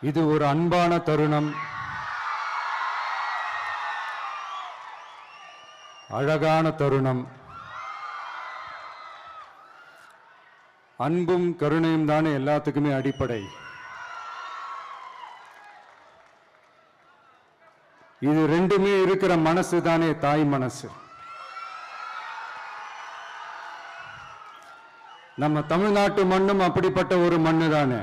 இது ஒரு அன்பான தருணம், அழகான தருணம். அன்பும் கருணையும் தானே எல்லாத்துக்குமே அடிப்படை. இது ரெண்டுமே இருக்கிற மனசு தானே தாய் மனசு. நம்ம தமிழ்நாட்டு மண்ணும் அப்படிப்பட்ட ஒரு மண்ணு தானே,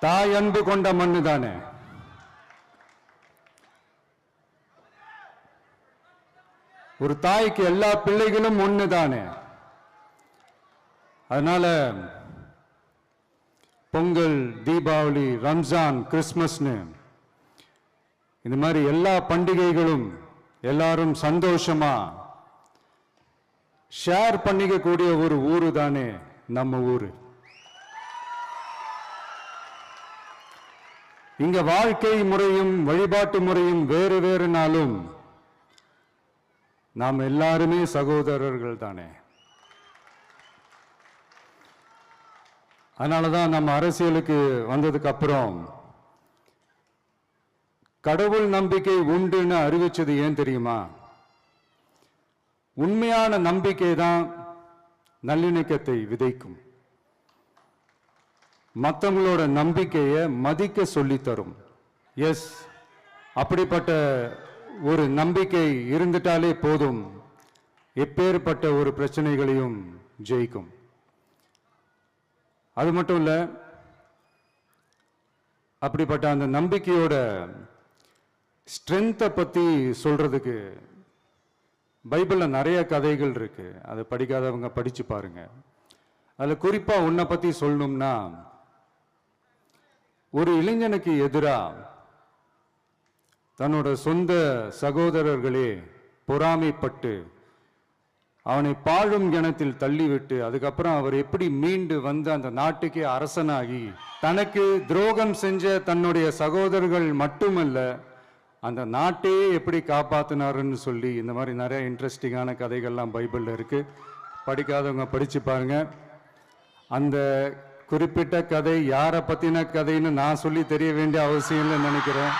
தாய் அன்பு கொண்ட மண்ணு தானே. ஒரு தாய்க்கு எல்லா பிள்ளைகளும் ஒண்ணு தானே. அதனால பொங்கல், தீபாவளி, ரம்ஜான், கிறிஸ்மஸ்னு இந்த மாதிரி எல்லா பண்டிகைகளும் எல்லாரும் சந்தோஷமா ஷேர் பண்ணிக்க கூடிய ஒரு ஊரு தானே நம்ம ஊரு. இங்க வாழ்க்கை முறையும் வழிபாட்டு முறையும் வேறு வேறுனாலும் நாம் எல்லாருமே சகோதரர்கள் தானே. அதனாலதான் நம்ம அரசியலுக்கு வந்ததுக்கு அப்புறம் கடவுள் நம்பிக்கை உண்டுன்னு அறிவிச்சது ஏன் தெரியுமா? உண்மையான நம்பிக்கை தான் நல்லிணக்கத்தை விதைக்கும், மற்றவங்களோட நம்பிக்கையை மதிக்க சொல்லி தரும். எஸ், அப்படிப்பட்ட ஒரு நம்பிக்கை இருந்துட்டாலே போதும், எப்பேற்பட்ட ஒரு பிரச்சனைகளையும் ஜெயிக்கும். அது மட்டும் இல்ல, அப்படிப்பட்ட அந்த நம்பிக்கையோட ஸ்ட்ரென்த்தை பத்தி சொல்றதுக்கு பைபிள்ல நிறைய கதைகள் இருக்கு. அதை படிக்காதவங்க படிச்சு பாருங்க. அதுல குறிப்பா உன்னை பத்தி சொல்லணும்னா, ஒரு இளைஞனுக்கு எதிரா தன்னோட சொந்த சகோதரர்களே பொறாமைப்பட்டு அவனை பாழும் கிணத்தில் தள்ளிவிட்டு அதுக்கப்புறம் அவர் எப்படி மீண்டு வந்து அந்த நாட்டுக்கே அரசனாகி தனக்கு துரோகம் செஞ்ச தன்னுடைய சகோதரர்கள் மட்டுமல்ல அந்த நாட்டையே எப்படி காப்பாத்தினாருன்னு சொல்லி இந்த மாதிரி நிறைய இன்ட்ரெஸ்டிங்கான கதைகள்லாம் பைபிள்ல இருக்கு. படிக்காதவங்க படிச்சு பாருங்க. அந்த குறிப்பிட்ட கதை யாரை பத்தின கதைன்னு நான் சொல்லி தெரிய வேண்டிய அவசியம் இல்லைன்னு நினைக்கிறேன்.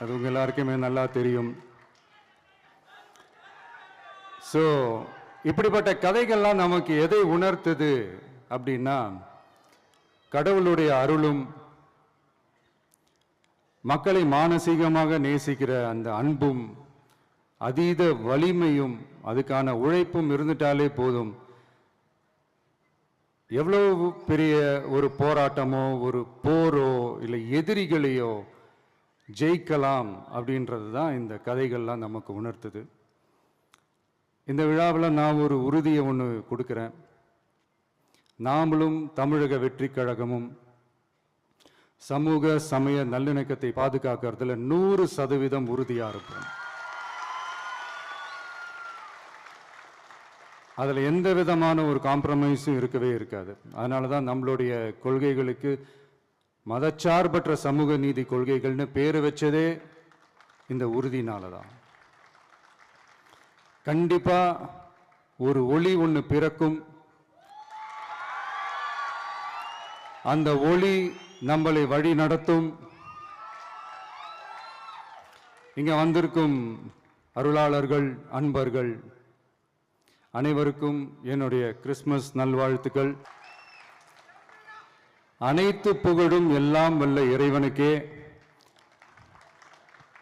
அது உங்க எல்லாருக்குமே நல்லா தெரியும். ஸோ இப்படிப்பட்ட கதைகள்லாம் நமக்கு எதை உணர்த்துது அப்படின்னா, கடவுளுடைய அருளும் மக்களை மானசீகமாக நேசிக்கிற அந்த அன்பும் அதீத வலிமையும் அதுக்கான உழைப்பும் இருந்துட்டாலே போதும், எவ்வளவு பெரிய ஒரு போராட்டமோ ஒரு போரோ இல்லை எதிரிகளையோ ஜெயிக்கலாம் அப்படின்றது தான் இந்த கதைகள்லாம் நமக்கு உணர்த்துது. இந்த விழாவில் நான் ஒரு உறுதியை ஒன்று கொடுக்குறேன். நாமளும் தமிழக வெற்றி கழகமும் சமூக சமய நல்லிணக்கத்தை பாதுகாக்கிறதுல 100% உறுதியா இருப்போம். அதில் எந்த விதமான ஒரு காம்ப்ரமைஸும் இருக்கவே இருக்காது. அதனால தான் நம்மளுடைய கொள்கைகளுக்கு மதச்சார்பற்ற சமூக நீதி கொள்கைகள்னு பேர் வச்சதே இந்த உறுதினால தான். கண்டிப்பா ஒரு ஒளி ஒன்று பிறக்கும். அந்த ஒளி நம்மளை வழி நடத்தும். இங்க வந்திருக்கும் அருளாளர்கள், அன்பர்கள் அனைவருக்கும் என்னுடைய கிறிஸ்துமஸ் நல்வாழ்த்துக்கள். அனைத்து புகழும் எல்லாம் வல்ல இறைவனுக்கே.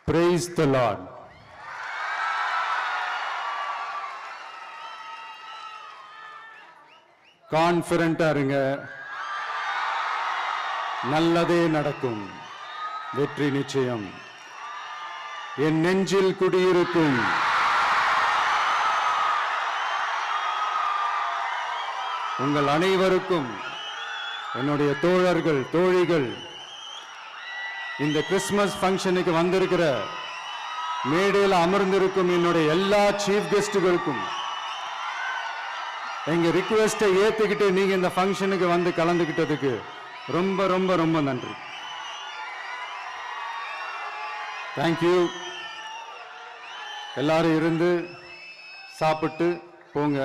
Praise the Lord. கான்ஃபிடென்ட்டா இருங்க, நல்லதே நடக்கும், வெற்றி நிச்சயம். என் நெஞ்சில் குடியிருக்கும் உங்கள் அனைவருக்கும், என்னுடைய தோழர்கள், தோழிகள், இந்த கிறிஸ்துமஸ் ஃபங்க்ஷனுக்கு வந்திருக்கிற மேடையில் அமர்ந்திருக்கும் என்னுடைய எல்லா சீஃப் கெஸ்டுகளுக்கும் எங்க ரிக்வெஸ்டை ஏத்துக்கிட்டு நீங்க இந்த ஃபங்க்ஷனுக்கு வந்து கலந்துக்கிட்டதுக்கு ரொம்ப ரொம்ப ரொம்ப நன்றி. தேங்க்யூ. எல்லாரும் இருந்து சாப்பிட்டு போங்க.